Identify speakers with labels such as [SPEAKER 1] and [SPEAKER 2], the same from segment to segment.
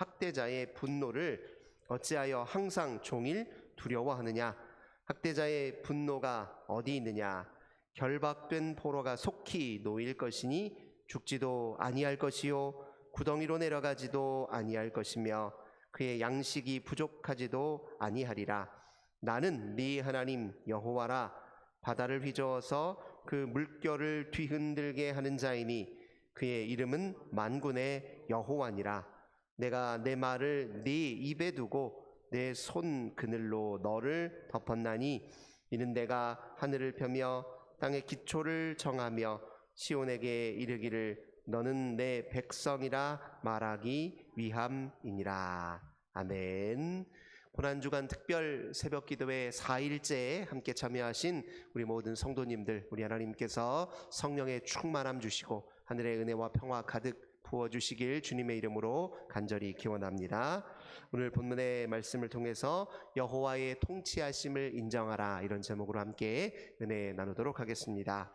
[SPEAKER 1] 학대자의 분노를 어찌하여 항상 종일 두려워하느냐? 학대자의 분노가 어디 있느냐? 결박된 포로가 속히 놓일 것이니 죽지도 아니할 것이요 구덩이로 내려가지도 아니할 것이며 그의 양식이 부족하지도 아니하리라. 나는 네 하나님 여호와라. 바다를 휘저어서 그 물결을 뒤흔들게 하는 자이니 그의 이름은 만군의 여호와니라. 내가 내 말을 네 입에 두고 내 손 그늘로 너를 덮었나니 이는 내가 하늘을 펴며 땅의 기초를 정하며 시온에게 이르기를 너는 내 백성이라 말하기 위함이니라. 아멘. 고난주간 특별 새벽 기도회 4일째에 함께 참여하신 우리 모든 성도님들, 우리 하나님께서 성령의 충만함 주시고 하늘의 은혜와 평화 가득 부어주시길 주님의 이름으로 간절히 기원합니다. 오늘 본문의 말씀을 통해서 여호와의 통치하심을 인정하라, 이런 제목으로 함께 은혜 나누도록 하겠습니다.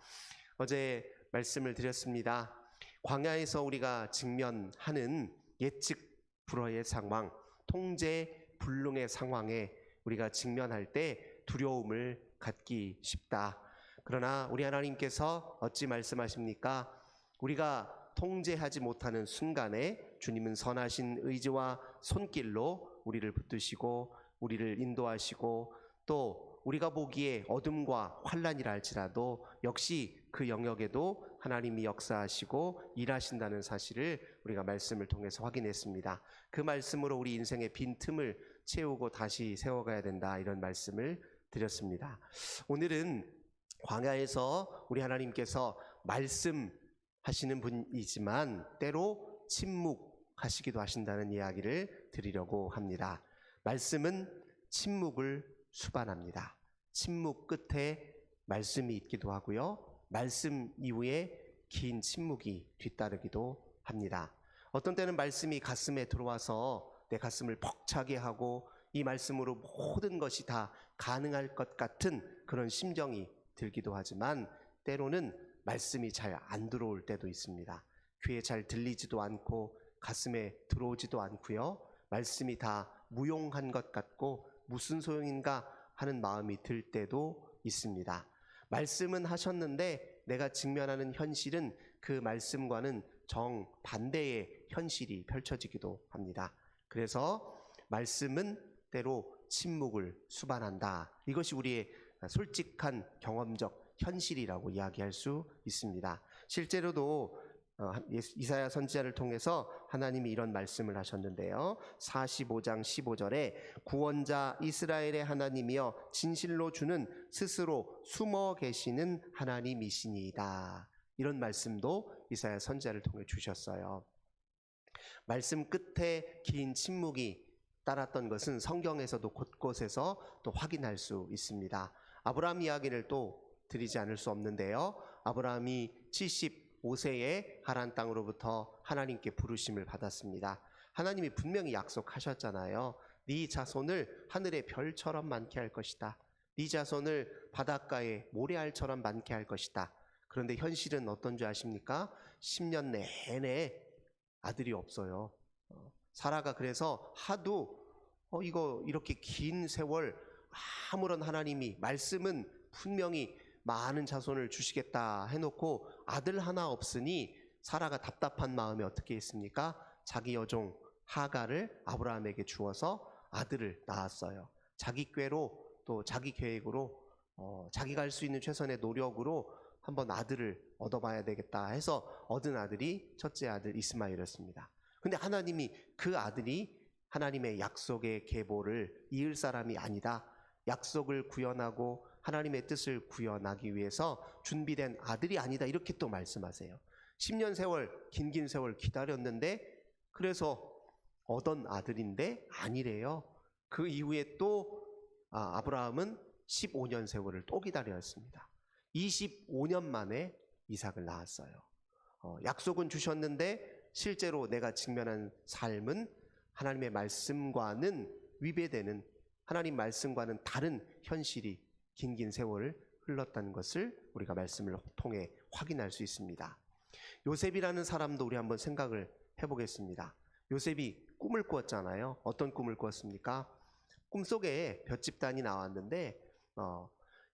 [SPEAKER 1] 어제 말씀을 드렸습니다. 광야에서 우리가 직면하는 예측 불허의 상황, 통제 불능의 상황에 우리가 직면할 때 두려움을 갖기 쉽다. 그러나 우리 하나님께서 어찌 말씀하십니까? 우리가 통제하지 못하는 순간에 주님은 선하신 의지와 손길로 우리를 붙드시고 우리를 인도하시고 또 우리가 보기에 어둠과 환난이라 할지라도 역시 그 영역에도 하나님이 역사하시고 일하신다는 사실을 우리가 말씀을 통해서 확인했습니다. 그 말씀으로 우리 인생의 빈틈을 채우고 다시 세워가야 된다, 이런 말씀을 드렸습니다. 오늘은 광야에서 우리 하나님께서 말씀하시는 분이지만 때로 침묵하시기도 하신다는 이야기를 드리려고 합니다. 말씀은 침묵을 수반합니다. 침묵 끝에 말씀이 있기도 하고요, 말씀 이후에 긴 침묵이 뒤따르기도 합니다. 어떤 때는 말씀이 가슴에 들어와서 내 가슴을 벅차게 하고 이 말씀으로 모든 것이 다 가능할 것 같은 그런 심정이 들기도 하지만 때로는 말씀이 잘 안 들어올 때도 있습니다. 귀에 잘 들리지도 않고 가슴에 들어오지도 않고요, 말씀이 다 무용한 것 같고 무슨 소용인가 하는 마음이 들 때도 있습니다. 말씀은 하셨는데 내가 직면하는 현실은 그 말씀과는 정반대의 현실이 펼쳐지기도 합니다. 그래서 말씀은 때로 침묵을 수반한다. 이것이 우리의 솔직한 경험적 현실이라고 이야기할 수 있습니다. 실제로도 이사야 선지자를 통해서 하나님이 이런 말씀을 하셨는데요. 45장 15절에 구원자 이스라엘의 하나님이여 진실로 주는 스스로 숨어 계시는 하나님이시니이다. 이런 말씀도 이사야 선지자를 통해 주셨어요. 말씀 끝에 긴 침묵이 따랐던 것은 성경에서도 곳곳에서 또 확인할 수 있습니다. 아브라함 이야기를 또 드리지 않을 수 없는데요. 아브라함이 75세에 하란 땅으로부터 하나님께 부르심을 받았습니다. 하나님이 분명히 약속하셨잖아요. 네 자손을 하늘의 별처럼 많게 할 것이다. 네 자손을 바닷가의 모래알처럼 많게 할 것이다. 그런데 현실은 어떤 줄 아십니까? 10년 내내 아들이 없어요. 사라가 그래서 하도 이거 이렇게 긴 세월 아무런 하나님이 말씀은 분명히 많은 자손을 주시겠다 해놓고 아들 하나 없으니 사라가 답답한 마음에 어떻게 했습니까? 자기 여종 하가를 아브라함에게 주어서 아들을 낳았어요. 자기 꾀로 또 자기 계획으로 자기가 할 수 있는 최선의 노력으로 한번 아들을 얻어봐야 되겠다 해서 얻은 아들이 첫째 아들 이스마엘이었습니다. 근데 하나님이 그 아들이 하나님의 약속의 계보를 이을 사람이 아니다, 약속을 구현하고 하나님의 뜻을 구현하기 위해서 준비된 아들이 아니다, 이렇게 또 말씀하세요. 10년 세월, 긴 세월 기다렸는데 그래서 얻은 아들인데 아니래요. 그 이후에 또 아브라함은 15년 세월을 또 기다려야 했습니다. 25년 만에 이삭을 낳았어요. 약속은 주셨는데 실제로 내가 직면한 삶은 하나님의 말씀과는 위배되는, 하나님 말씀과는 다른 현실이 긴 세월을 흘렀다는 것을 우리가 말씀을 통해 확인할 수 있습니다. 요셉이라는 사람도 우리 한번 생각을 해보겠습니다. 요셉이 꿈을 꾸었잖아요. 어떤 꿈을 꾸었습니까? 꿈속에 볏집단이 나왔는데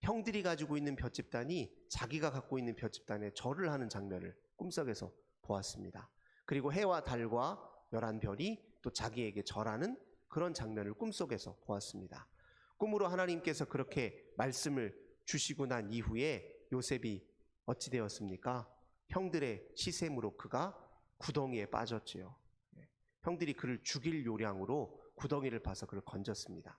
[SPEAKER 1] 형들이 가지고 있는 볏집단이 자기가 갖고 있는 볏집단에 절을 하는 장면을 꿈속에서 보았습니다. 그리고 해와 달과 11별이 또 자기에게 절하는 그런 장면을 꿈속에서 보았습니다. 꿈으로 하나님께서 그렇게 말씀을 주시고 난 이후에 요셉이 어찌 되었습니까? 형들의 시샘으로 그가 구덩이에 빠졌지요. 형들이 그를 죽일 요량으로 구덩이를 파서 그를 건졌습니다.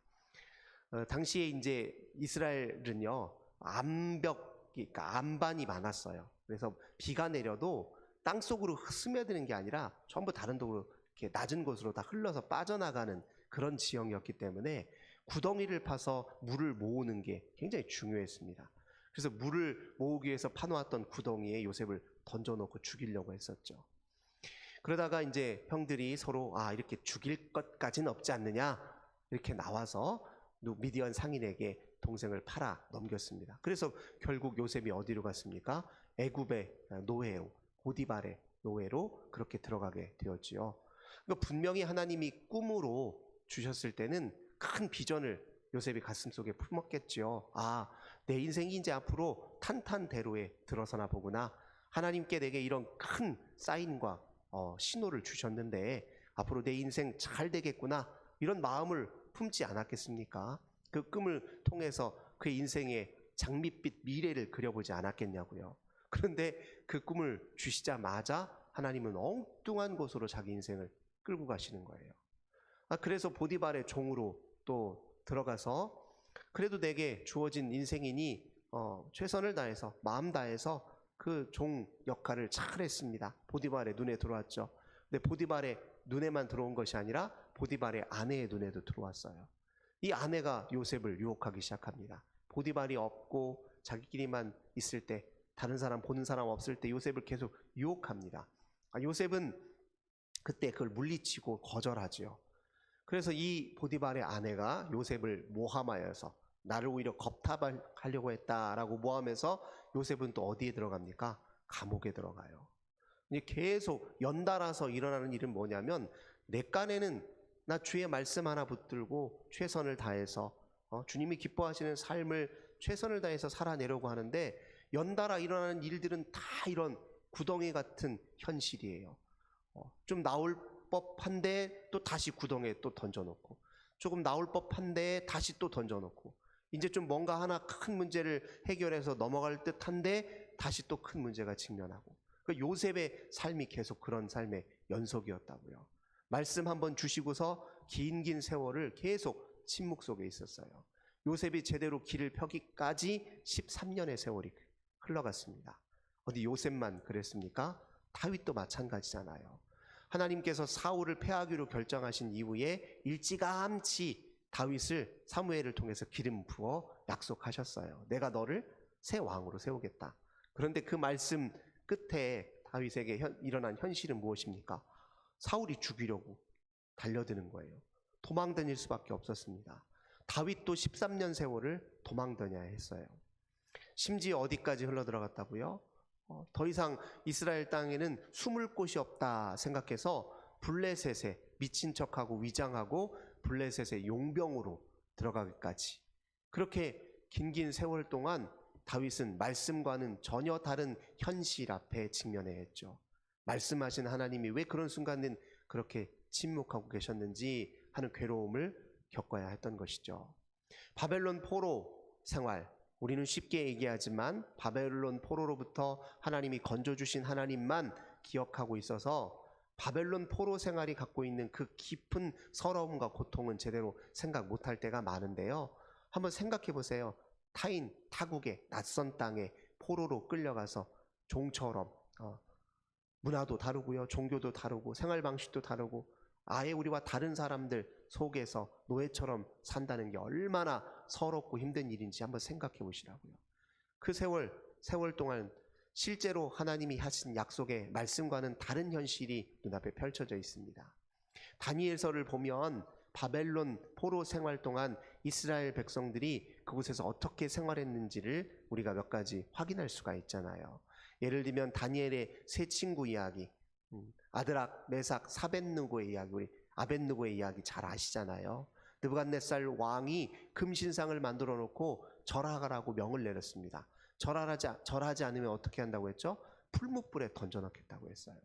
[SPEAKER 1] 당시에 이제 이스라엘은요, 그러니까 암반이 많았어요. 그래서 비가 내려도 땅 속으로 스며드는 게 아니라 전부 다른 쪽으로 이렇게 낮은 곳으로 다 흘러서 빠져나가는 그런 지형이었기 때문에 구덩이를 파서 물을 모으는 게 굉장히 중요했습니다. 그래서 물을 모으기 위해서 파놓았던 구덩이에 요셉을 던져놓고 죽이려고 했었죠. 그러다가 이제 형들이 서로 이렇게 죽일 것까지는 없지 않느냐 이렇게 나와서 미디안 상인에게 동생을 팔아 넘겼습니다. 그래서 결국 요셉이 어디로 갔습니까? 애굽의 노예로, 보디발의 노예로 그렇게 들어가게 되었지요. 그러니까 분명히 하나님이 꿈으로 주셨을 때는 큰 비전을 요셉이 가슴속에 품었겠지요. 내 인생이 이제 앞으로 탄탄대로에 들어서나 보구나. 하나님께 내게 이런 큰 사인과 신호를 주셨는데 앞으로 내 인생 잘 되겠구나, 이런 마음을 품지 않았겠습니까? 그 꿈을 통해서 그의 인생의 장밋빛 미래를 그려보지 않았겠냐고요. 그런데 그 꿈을 주시자마자 하나님은 엉뚱한 곳으로 자기 인생을 끌고 가시는 거예요. 그래서 보디발의 종으로 또 들어가서 그래도 내게 주어진 인생이니 최선을 다해서 마음 다해서 그 종 역할을 잘 했습니다. 보디발의 눈에 들어왔죠. 근데 보디발의 눈에만 들어온 것이 아니라 보디발의 아내의 눈에도 들어왔어요. 이 아내가 요셉을 유혹하기 시작합니다. 보디발이 없고 자기끼리만 있을 때, 다른 사람 보는 사람 없을 때 요셉을 계속 유혹합니다. 요셉은 그때 그걸 물리치고 거절하지요. 그래서 이 보디발의 아내가 요셉을 모함하여서 나를 오히려 겁탈하려고 했다라고 모함해서 요셉은 또 어디에 들어갑니까? 감옥에 들어가요. 계속 연달아서 일어나는 일은 뭐냐면, 내 깐에는 나 주의 말씀 하나 붙들고 최선을 다해서 주님이 기뻐하시는 삶을 최선을 다해서 살아내려고 하는데, 연달아 일어나는 일들은 다 이런 구덩이 같은 현실이에요. 좀 나올 법한데 또 다시 구덩이에 또 던져놓고, 조금 나올 법한데 다시 또 던져놓고, 이제 좀 뭔가 하나 큰 문제를 해결해서 넘어갈 듯한데 다시 또 큰 문제가 직면하고, 요셉의 삶이 계속 그런 삶의 연속이었다고요. 말씀 한번 주시고서 긴 세월을 계속 침묵 속에 있었어요. 요셉이 제대로 길을 펴기까지 13년의 세월이 흘러갔습니다. 어디 요셉만 그랬습니까? 다윗도 마찬가지잖아요. 하나님께서 사울을 패하기로 결정하신 이후에 일찌감치 다윗을 사무엘을 통해서 기름 부어 약속하셨어요. 내가 너를 새 왕으로 세우겠다. 그런데 그 말씀 끝에 다윗에게 일어난 현실은 무엇입니까? 사울이 죽이려고 달려드는 거예요. 도망다닐 수밖에 없었습니다. 다윗도 13년 세월을 도망다녀야 했어요. 심지어 어디까지 흘러들어갔다고요? 더 이상 이스라엘 땅에는 숨을 곳이 없다 생각해서 블레셋에 미친 척하고 위장하고 블레셋의 용병으로 들어가기까지, 그렇게 긴 세월 동안 다윗은 말씀과는 전혀 다른 현실 앞에 직면해야 했죠. 말씀하신 하나님이 왜 그런 순간은 그렇게 침묵하고 계셨는지 하는 괴로움을 겪어야 했던 것이죠. 바벨론 포로 생활, 우리는 쉽게 얘기하지만 바벨론 포로로부터 하나님이 건져주신 하나님만 기억하고 있어서 바벨론 포로 생활이 갖고 있는 그 깊은 서러움과 고통은 제대로 생각 못할 때가 많은데요. 한번 생각해 보세요. 타인, 타국의 낯선 땅에 포로로 끌려가서 종처럼 문화도 다르고요, 종교도 다르고, 생활 방식도 다르고, 아예 우리와 다른 사람들 속에서 노예처럼 산다는 게 얼마나 서럽고 힘든 일인지 한번 생각해 보시라고요. 그 세월 동안 실제로 하나님이 하신 약속의 말씀과는 다른 현실이 눈앞에 펼쳐져 있습니다. 다니엘서를 보면 바벨론 포로 생활 동안 이스라엘 백성들이 그곳에서 어떻게 생활했는지를 우리가 몇 가지 확인할 수가 있잖아요. 예를 들면 다니엘의 세 친구 이야기, 아드락, 메삭, 사벳느고의 이야기 우리 아벳느고의 이야기 잘 아시잖아요. 느부갓네살 왕이 금신상을 만들어 놓고 절하라고 명을 내렸습니다. 절하지 않으면 어떻게 한다고 했죠? 풀무불에 던져 넣겠다고 했어요.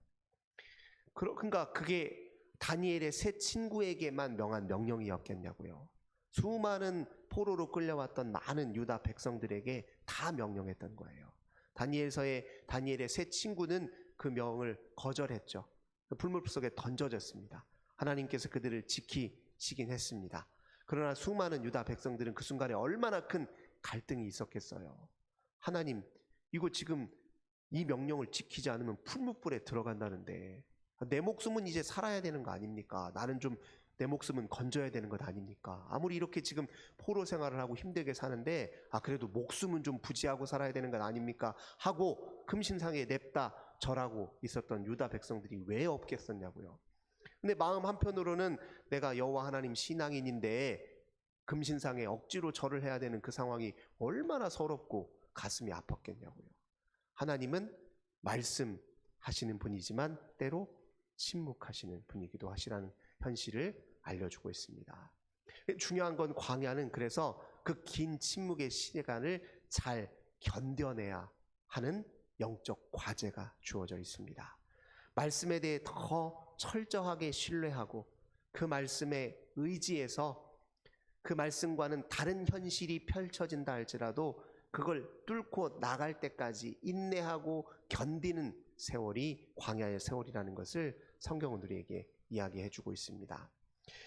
[SPEAKER 1] 그러니까 그게 다니엘의 세 친구에게만 명한 명령이었겠냐고요. 수많은 포로로 끌려왔던 많은 유다 백성들에게 다 명령했던 거예요. 다니엘의 세 친구는 그 명을 거절했죠. 풀물 속에 던져졌습니다. 하나님께서 그들을 지키시긴 했습니다. 그러나 수많은 유다 백성들은 그 순간에 얼마나 큰 갈등이 있었겠어요. 하나님, 이거 지금 이 명령을 지키지 않으면 풀무불에 들어간다는데 내 목숨은 이제 살아야 되는 거 아닙니까? 나는 좀 내 목숨은 건져야 되는 것 아닙니까? 아무리 이렇게 지금 포로 생활을 하고 힘들게 사는데 그래도 목숨은 좀 부지하고 살아야 되는 것 아닙니까? 하고 금신상에 냅다 절하고 있었던 유다 백성들이 왜 없겠었냐고요. 근데 마음 한편으로는 내가 여호와 하나님 신앙인인데 금신상에 억지로 절을 해야 되는 그 상황이 얼마나 서럽고 가슴이 아팠겠냐고요. 하나님은 말씀하시는 분이지만 때로 침묵하시는 분이기도 하시라는 현실을 알려주고 있습니다. 중요한 건 광야는 그래서 그 긴 침묵의 시간을 잘 견뎌내야 하는 영적 과제가 주어져 있습니다. 말씀에 대해 더 철저하게 신뢰하고 그 말씀에 의지해서 그 말씀과는 다른 현실이 펼쳐진다 할지라도 그걸 뚫고 나갈 때까지 인내하고 견디는 세월이 광야의 세월이라는 것을 성경은 우리에게 이야기해주고 있습니다.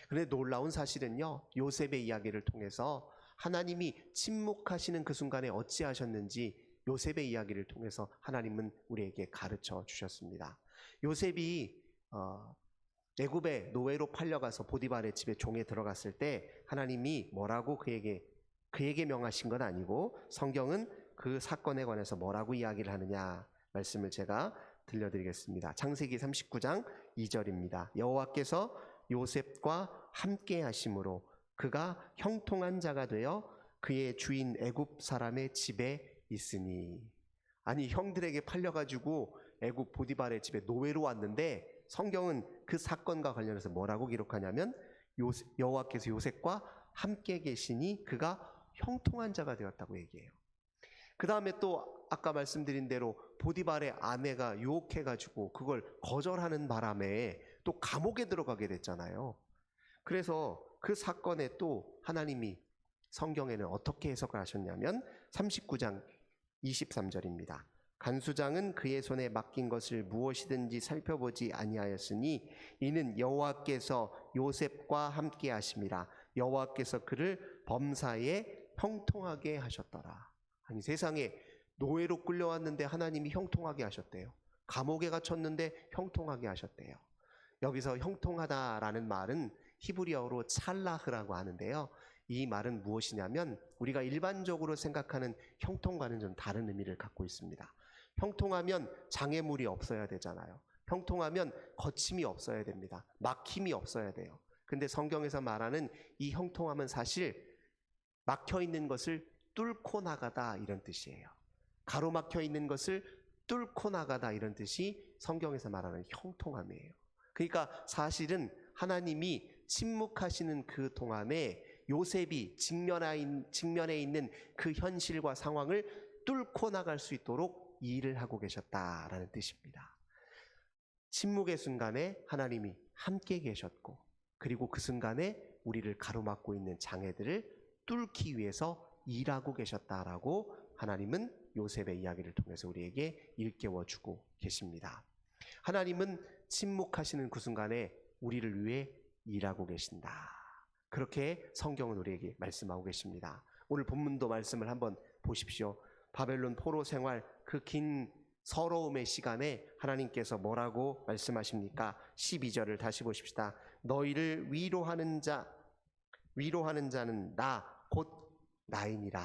[SPEAKER 1] 그런데 놀라운 사실은요, 요셉의 이야기를 통해서 하나님이 침묵하시는 그 순간에 어찌하셨는지 요셉의 이야기를 통해서 하나님은 우리에게 가르쳐 주셨습니다. 요셉이 애굽의 노예로 팔려가서 보디발의 집에 종에 들어갔을 때 하나님이 뭐라고 그에게 명하신 건 아니고 성경은 그 사건에 관해서 뭐라고 이야기를 하느냐 말씀을 제가 들려드리겠습니다. 창세기 39장 2절입니다. 여호와께서 요셉과 함께 하심으로 그가 형통한 자가 되어 그의 주인 애굽 사람의 집에 있으니. 아니, 형들에게 팔려가지고 애굽 보디발의 집에 노예로 왔는데 성경은 그 사건과 관련해서 뭐라고 기록하냐면 여호와께서 요셉과 함께 계시니 그가 형통한 자가 되었다고 얘기해요. 그 다음에 또 아까 말씀드린 대로 보디발의 아내가 유혹해가지고 그걸 거절하는 바람에 또 감옥에 들어가게 됐잖아요. 그래서 그 사건에 또 하나님이 성경에는 어떻게 해석을 하셨냐면 39장 23절입니다. 간수장은 그의 손에 맡긴 것을 무엇이든지 살펴보지 아니하였으니 이는 여호와께서 요셉과 함께 하심이라. 여호와께서 그를 범사에 형통하게 하셨더라. 아니, 세상에 노예로 끌려왔는데 하나님이 형통하게 하셨대요. 감옥에 갇혔는데 형통하게 하셨대요. 여기서 형통하다라는 말은 히브리어로 찰라흐라고 하는데요. 이 말은 무엇이냐면 우리가 일반적으로 생각하는 형통과는 좀 다른 의미를 갖고 있습니다. 형통하면 장애물이 없어야 되잖아요. 형통하면 거침이 없어야 됩니다. 막힘이 없어야 돼요. 근데 성경에서 말하는 이 형통함은 사실 막혀 있는 것을 뚫고 나가다 이런 뜻이에요. 가로막혀 있는 것을 뚫고 나가다 이런 뜻이 성경에서 말하는 형통함이에요. 그러니까 사실은 하나님이 침묵하시는 그 동안에 요셉이 직면에 있는 그 현실과 상황을 뚫고 나갈 수 있도록 일을 하고 계셨다라는 뜻입니다. 침묵의 순간에 하나님이 함께 계셨고 그리고 그 순간에 우리를 가로막고 있는 장애들을 뚫기 위해서 일하고 계셨다라고 하나님은 요셉의 이야기를 통해서 우리에게 일깨워주고 계십니다. 하나님은 침묵하시는 그 순간에 우리를 위해 일하고 계신다. 그렇게 성경은 우리에게 말씀하고 계십니다. 오늘 본문도 말씀을 한번 보십시오. 바벨론 포로 생활 그 긴 서러움의 시간에 하나님께서 뭐라고 말씀하십니까? 12절을 다시 보십시다. 너희를 위로하는 자는 나 곧 나이니라.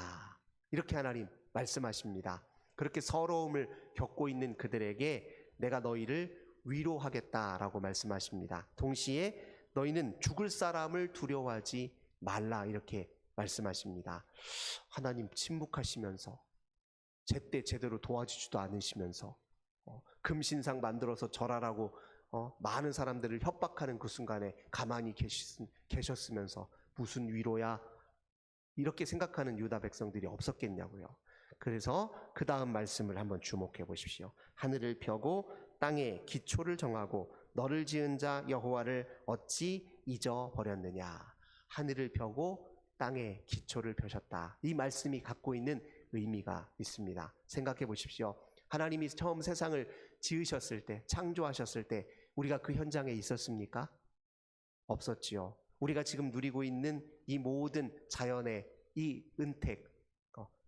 [SPEAKER 1] 이렇게 하나님 말씀하십니다. 그렇게 서러움을 겪고 있는 그들에게 내가 너희를 위로하겠다라고 말씀하십니다. 동시에 너희는 죽을 사람을 두려워하지 말라 이렇게 말씀하십니다. 하나님 침묵하시면서 제때 제대로 도와주지도 않으시면서 금신상 만들어서 절하라고 많은 사람들을 협박하는 그 순간에 가만히 계셨으면서 무슨 위로야? 이렇게 생각하는 유다 백성들이 없었겠냐고요. 그래서 그 다음 말씀을 한번 주목해 보십시오. 하늘을 펴고 땅에 기초를 정하고 너를 지은 자 여호와를 어찌 잊어버렸느냐. 하늘을 펴고 땅에 기초를 펴셨다. 이 말씀이 갖고 있는 의미가 있습니다. 생각해 보십시오. 하나님이 처음 세상을 지으셨을 때, 창조하셨을 때 우리가 그 현장에 있었습니까? 없었지요. 우리가 지금 누리고 있는 이 모든 자연의 이 은택,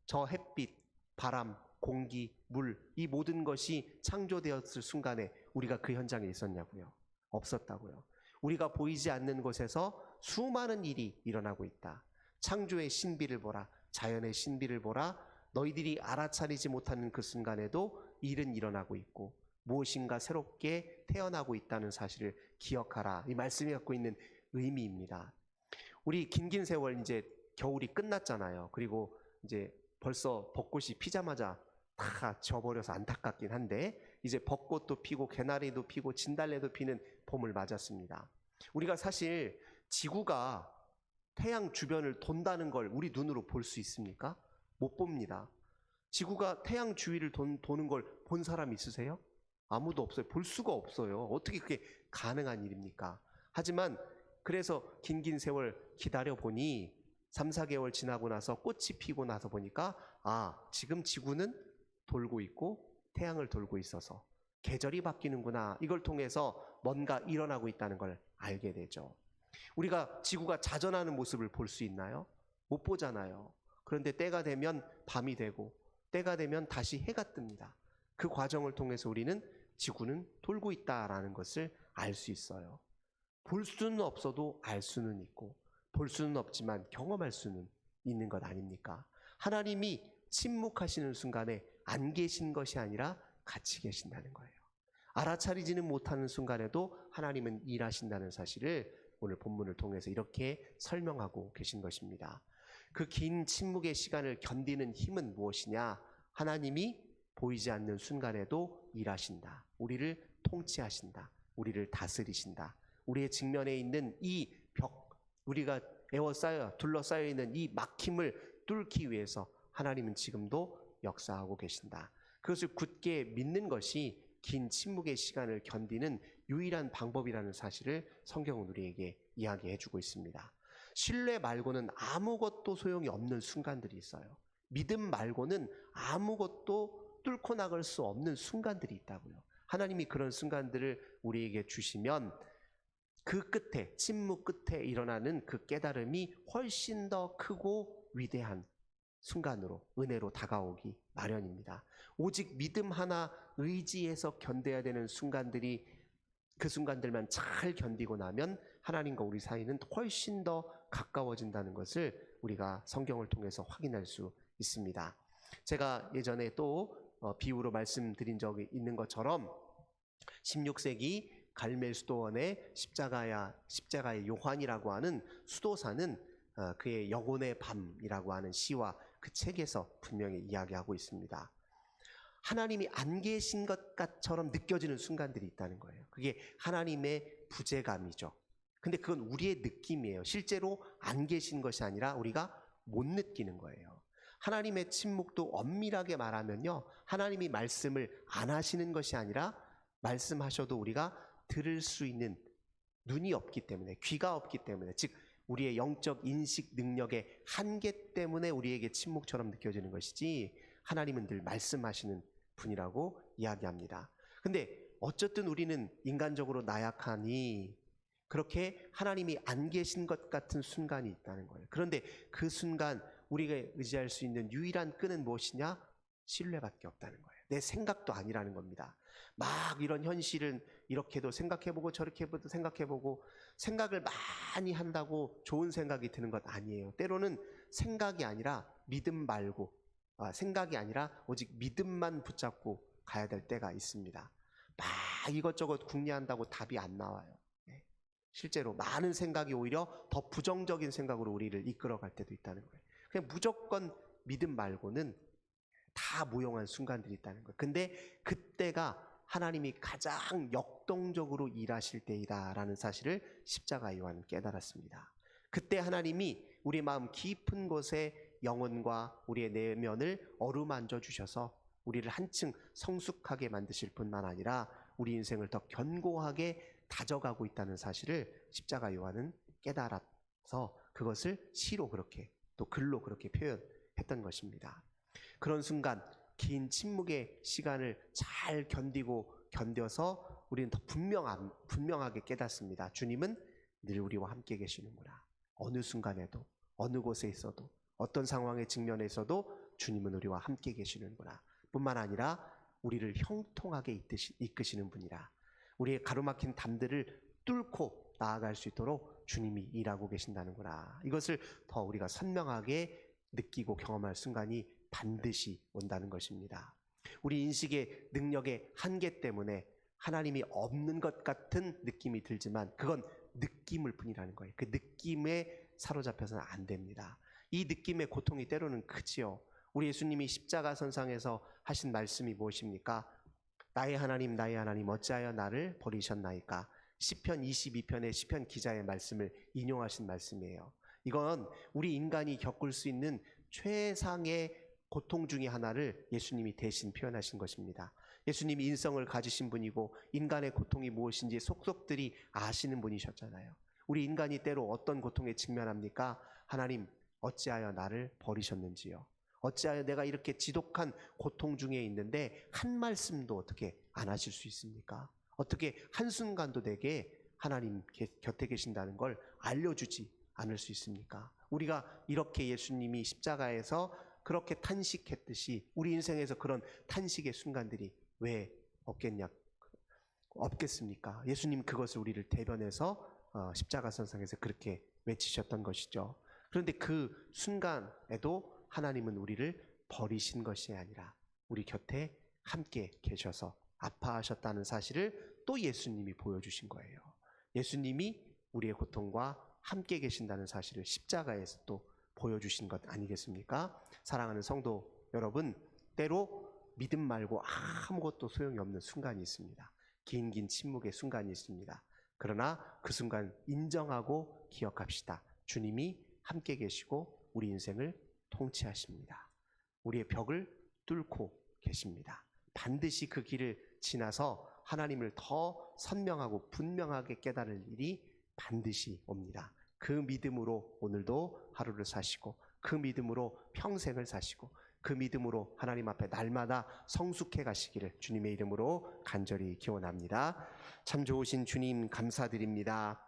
[SPEAKER 1] 저 햇빛, 바람, 공기, 물, 이 모든 것이 창조되었을 순간에 우리가 그 현장에 있었냐고요? 없었다고요. 우리가 보이지 않는 곳에서 수많은 일이 일어나고 있다. 창조의 신비를 보라, 자연의 신비를 보라. 너희들이 알아차리지 못하는 그 순간에도 일은 일어나고 있고 무엇인가 새롭게 태어나고 있다는 사실을 기억하라. 이 말씀이 갖고 있는 의미입니다. 우리 긴긴 세월 이제 겨울이 끝났잖아요. 그리고 이제 벌써 벚꽃이 피자마자 다 져버려서 안타깝긴 한데 이제 벚꽃도 피고 개나리도 피고 진달래도 피는 봄을 맞았습니다. 우리가 사실 지구가 태양 주변을 돈다는 걸 우리 눈으로 볼 수 있습니까? 못 봅니다. 지구가 태양 주위를 도는 걸 본 사람 있으세요? 아무도 없어요. 볼 수가 없어요. 어떻게 그게 가능한 일입니까? 하지만 그래서 긴긴 세월 기다려 보니 3, 4개월 지나고 나서 꽃이 피고 나서 보니까 지금 지구는 돌고 있고 태양을 돌고 있어서 계절이 바뀌는구나. 이걸 통해서 뭔가 일어나고 있다는 걸 알게 되죠. 우리가 지구가 자전하는 모습을 볼 수 있나요? 못 보잖아요. 그런데 때가 되면 밤이 되고 때가 되면 다시 해가 뜹니다. 그 과정을 통해서 우리는 지구는 돌고 있다라는 것을 알 수 있어요. 볼 수는 없어도 알 수는 있고 볼 수는 없지만 경험할 수는 있는 것 아닙니까? 하나님이 침묵하시는 순간에 안 계신 것이 아니라 같이 계신다는 거예요. 알아차리지는 못하는 순간에도 하나님은 일하신다는 사실을 오늘 본문을 통해서 이렇게 설명하고 계신 것입니다. 그 긴 침묵의 시간을 견디는 힘은 무엇이냐? 하나님이 보이지 않는 순간에도 일하신다. 우리를 통치하신다. 우리를 다스리신다. 우리의 직면에 있는 이 벽, 우리가 둘러싸여 있는 이 막힘을 뚫기 위해서 하나님은 지금도 역사하고 계신다. 그것을 굳게 믿는 것이 긴 침묵의 시간을 견디는 유일한 방법이라는 사실을 성경은 우리에게 이야기해 주고 있습니다. 신뢰 말고는 아무것도 소용이 없는 순간들이 있어요. 믿음 말고는 아무것도 뚫고 나갈 수 없는 순간들이 있다고요. 하나님이 그런 순간들을 우리에게 주시면 그 끝에, 침묵 끝에 일어나는 그 깨달음이 훨씬 더 크고 위대한 순간으로, 은혜로 다가오기 마련입니다. 오직 믿음 하나 의지해서 견뎌야 되는 순간들이, 그 순간들만 잘 견디고 나면 하나님과 우리 사이는 훨씬 더 가까워진다는 것을 우리가 성경을 통해서 확인할 수 있습니다. 제가 예전에 또 비유로 말씀드린 적이 있는 것처럼 16세기 갈멜 수도원의 십자가의 요한이라고 하는 수도사는 그의 영혼의 밤이라고 하는 시와 그 책에서 분명히 이야기하고 있습니다. 하나님이 안 계신 것처럼 느껴지는 순간들이 있다는 거예요. 그게 하나님의 부재감이죠. 근데 그건 우리의 느낌이에요. 실제로 안 계신 것이 아니라 우리가 못 느끼는 거예요. 하나님의 침묵도 엄밀하게 말하면요, 하나님이 말씀을 안 하시는 것이 아니라 말씀하셔도 우리가 들을 수 있는 눈이 없기 때문에, 귀가 없기 때문에, 즉 우리의 영적 인식 능력의 한계 때문에 우리에게 침묵처럼 느껴지는 것이지 하나님은 늘 말씀하시는 분이라고 이야기합니다. 근데 어쨌든 우리는 인간적으로 나약하니 그렇게 하나님이 안 계신 것 같은 순간이 있다는 거예요. 그런데 그 순간 우리가 의지할 수 있는 유일한 끈은 무엇이냐? 신뢰밖에 없다는 거예요. 내 생각도 아니라는 겁니다. 막 이런 현실은 이렇게도 생각해보고 저렇게도 생각해보고, 생각을 많이 한다고 좋은 생각이 드는 것 아니에요. 때로는 생각이 아니라 믿음 말고, 생각이 아니라 오직 믿음만 붙잡고 가야 될 때가 있습니다. 막 이것저것 궁리한다고 답이 안 나와요. 실제로 많은 생각이 오히려 더 부정적인 생각으로 우리를 이끌어갈 때도 있다는 거예요. 그냥 무조건 믿음 말고는 다 무용한 순간들이 있다는 거예요. 근데 그때가 하나님이 가장 역동적으로 일하실 때이다라는 사실을 십자가 요한은 깨달았습니다. 그때 하나님이 우리 마음 깊은 곳에 영혼과 우리의 내면을 어루만져 주셔서 우리를 한층 성숙하게 만드실 뿐만 아니라 우리 인생을 더 견고하게 다져가고 있다는 사실을 십자가 요한은 깨달아서 그것을 시로 그렇게 또 글로 그렇게 표현했던 것입니다. 그런 순간 긴 침묵의 시간을 잘 견뎌서 우리는 더 분명하게 깨닫습니다. 주님은 늘 우리와 함께 계시는구나. 어느 순간에도 어느 곳에 있어도 어떤 상황에 직면해 있어도 주님은 우리와 함께 계시는구나. 뿐만 아니라 우리를 형통하게 이끄시는 분이라. 우리의 가로막힌 담들을 뚫고 나아갈 수 있도록 주님이 일하고 계신다는구나. 이것을 더 우리가 선명하게 느끼고 경험할 순간이 반드시 온다는 것입니다. 우리 인식의 능력의 한계 때문에 하나님이 없는 것 같은 느낌이 들지만 그건 느낌일 뿐이라는 거예요. 그 느낌에 사로잡혀서는 안 됩니다. 이 느낌의 고통이 때로는 크지요. 우리 예수님이 십자가 선상에서 하신 말씀이 무엇입니까? 나의 하나님 어찌하여 나를 버리셨나이까? 시편 22편의 시편 기자의 말씀을 인용하신 말씀이에요. 이건 우리 인간이 겪을 수 있는 최상의 고통 중에 하나를 예수님이 대신 표현하신 것입니다. 예수님이 인성을 가지신 분이고 인간의 고통이 무엇인지 속속들이 아시는 분이셨잖아요. 우리 인간이 때로 어떤 고통에 직면합니까? 하나님 어찌하여 나를 버리셨는지요. 어찌하여 내가 이렇게 지독한 고통 중에 있는데 한 말씀도 어떻게 안 하실 수 있습니까? 어떻게 한순간도 내게 하나님 곁에 계신다는 걸 알려주지 않을 수 있습니까? 우리가 이렇게 예수님이 십자가에서 그렇게 탄식했듯이 우리 인생에서 그런 탄식의 순간들이 왜 없겠습니까? 예수님 그것을 우리를 대변해서 십자가 선상에서 그렇게 외치셨던 것이죠. 그런데 그 순간에도 하나님은 우리를 버리신 것이 아니라 우리 곁에 함께 계셔서 아파하셨다는 사실을 또 예수님이 보여주신 거예요. 예수님이 우리의 고통과 함께 계신다는 사실을 십자가에서 또 보여주신 것 아니겠습니까? 사랑하는 성도 여러분, 때로 믿음 말고 아무것도 소용이 없는 순간이 있습니다. 긴 침묵의 순간이 있습니다. 그러나 그 순간 인정하고 기억합시다. 주님이 함께 계시고 우리 인생을 통치하십니다. 우리의 벽을 뚫고 계십니다. 반드시 그 길을 지나서 하나님을 더 선명하고 분명하게 깨달을 일이 반드시 옵니다. 그 믿음으로 오늘도 하루를 사시고 그 믿음으로 평생을 사시고 그 믿음으로 하나님 앞에 날마다 성숙해 가시기를 주님의 이름으로 간절히 기원합니다. 참 좋으신 주님 감사드립니다.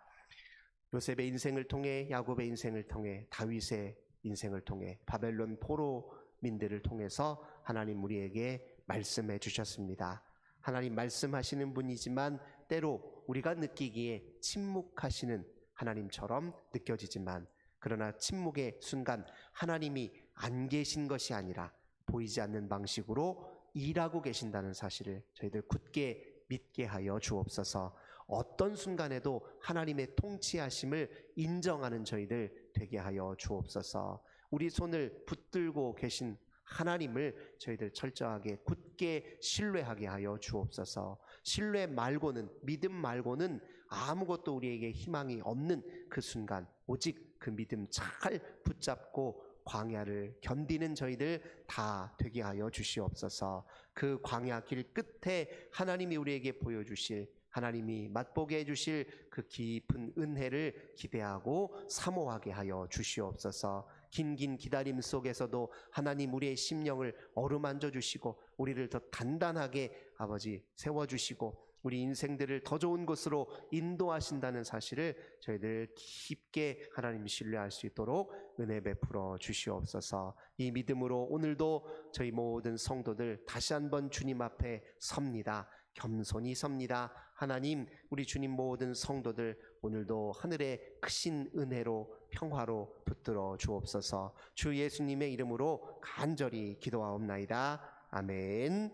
[SPEAKER 1] 요셉의 인생을 통해 야곱의 인생을 통해 다윗의 인생을 통해 바벨론 포로민들을 통해서 하나님 우리에게 말씀해 주셨습니다. 하나님 말씀하시는 분이지만 때로 우리가 느끼기에 침묵하시는 하나님처럼 느껴지지만 그러나 침묵의 순간 하나님이 안 계신 것이 아니라 보이지 않는 방식으로 일하고 계신다는 사실을 저희들 굳게 믿게 하여 주옵소서. 어떤 순간에도 하나님의 통치하심을 인정하는 저희들 되게 하여 주옵소서. 우리 손을 붙들고 계신 하나님을 저희들 철저하게 굳게 신뢰하게 하여 주옵소서. 신뢰 말고는, 믿음 말고는 아무것도 우리에게 희망이 없는 그 순간 오직 그 믿음 잘 붙잡고 광야를 견디는 저희들 다 되게 하여 주시옵소서. 그 광야 길 끝에 하나님이 우리에게 보여주실, 하나님이 맛보게 해주실 그 깊은 은혜를 기대하고 사모하게 하여 주시옵소서. 긴 기다림 속에서도 하나님 우리의 심령을 어루만져 주시고 우리를 더 단단하게 아버지 세워주시고 우리 인생들을 더 좋은 곳으로 인도하신다는 사실을 저희들 깊게 하나님 신뢰할 수 있도록 은혜 베풀어 주시옵소서. 이 믿음으로 오늘도 저희 모든 성도들 다시 한번 주님 앞에 섭니다. 겸손히 섭니다. 하나님 우리 주님 모든 성도들 오늘도 하늘의 크신 은혜로 평화로 붙들어 주옵소서. 주 예수님의 이름으로 간절히 기도하옵나이다. 아멘.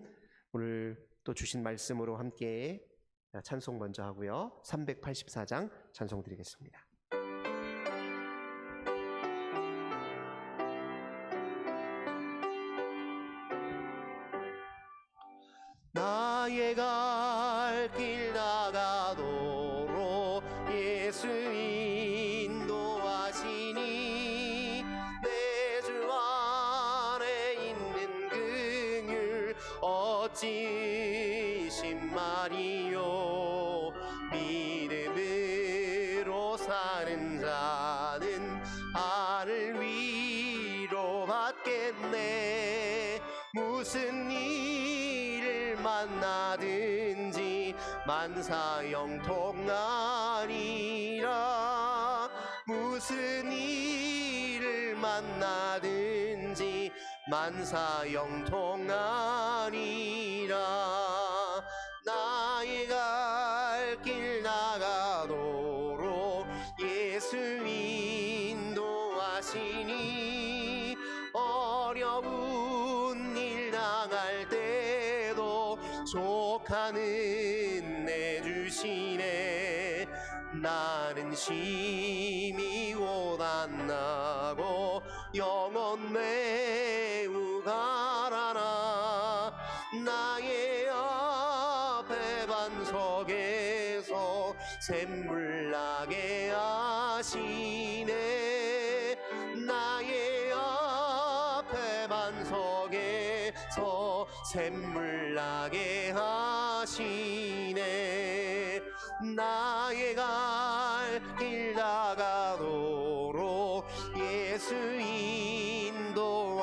[SPEAKER 1] 오늘 또 주신 말씀으로 함께 찬송 먼저 하고요. 384장 찬송 드리겠습니다. 나의 마른 자는 하늘 위로받겠네. 무슨 일을 만나든지 만사형통하리라. 무슨 일을 만나든지 만사형통하리라. 나의 갈 길 나가도록 예수 인도하시니, 어려운 일 당할 때도 족하는 내 주시네. 나는 심히 고단하고 영혼 매우 가라나. 나의 앞에 반석에서 샘물 나게 하시네. 나의 앞에 반석에서 샘물 나게 하시네. 나의 갈 길 나가도록 예수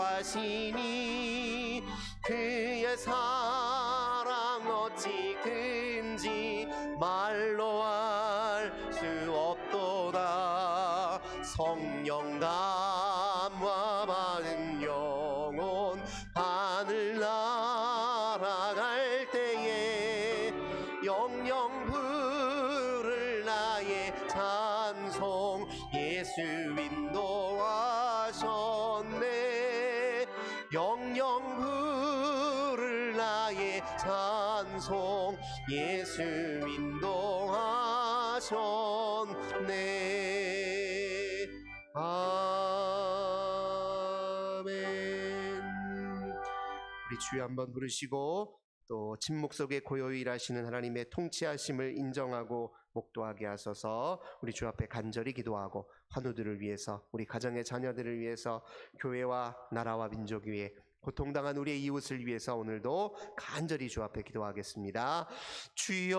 [SPEAKER 1] 인도하시니, 그의 사랑 어찌 큰지 말로 알 수 없도다. 성령 감화 받은 영혼 하늘 날아갈 때에 영영 부를 나의 찬송 예수 인도하셨네. 영영 부를 나의 찬송 예수 인도하셨네. 아멘. 우리 주여 한번 부르시고, 또 침묵 속에 고요히 일하시는 하나님의 통치하심을 인정하고 목도하게 하소서. 우리 주 앞에 간절히 기도하고, 환우들을 위해서, 우리 가정의 자녀들을 위해서, 교회와 나라와 민족 위에 고통당한 우리의 이웃을 위해서 오늘도 간절히 주 앞에 기도하겠습니다. 주여,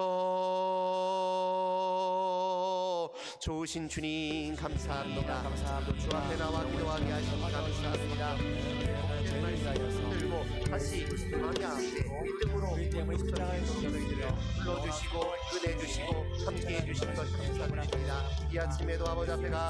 [SPEAKER 1] 좋으신 주님 감사합니다. 감사합니다. 주 앞에 나와 기도하게 하시니 감사합니다. 복된 말씀 들고 다시 망야 앞에 믿음으로 저희들을 불러주시고 은혜 주시고 함께해 주신 것 감사드립니다. 이 아침에도 아버지 앞에 가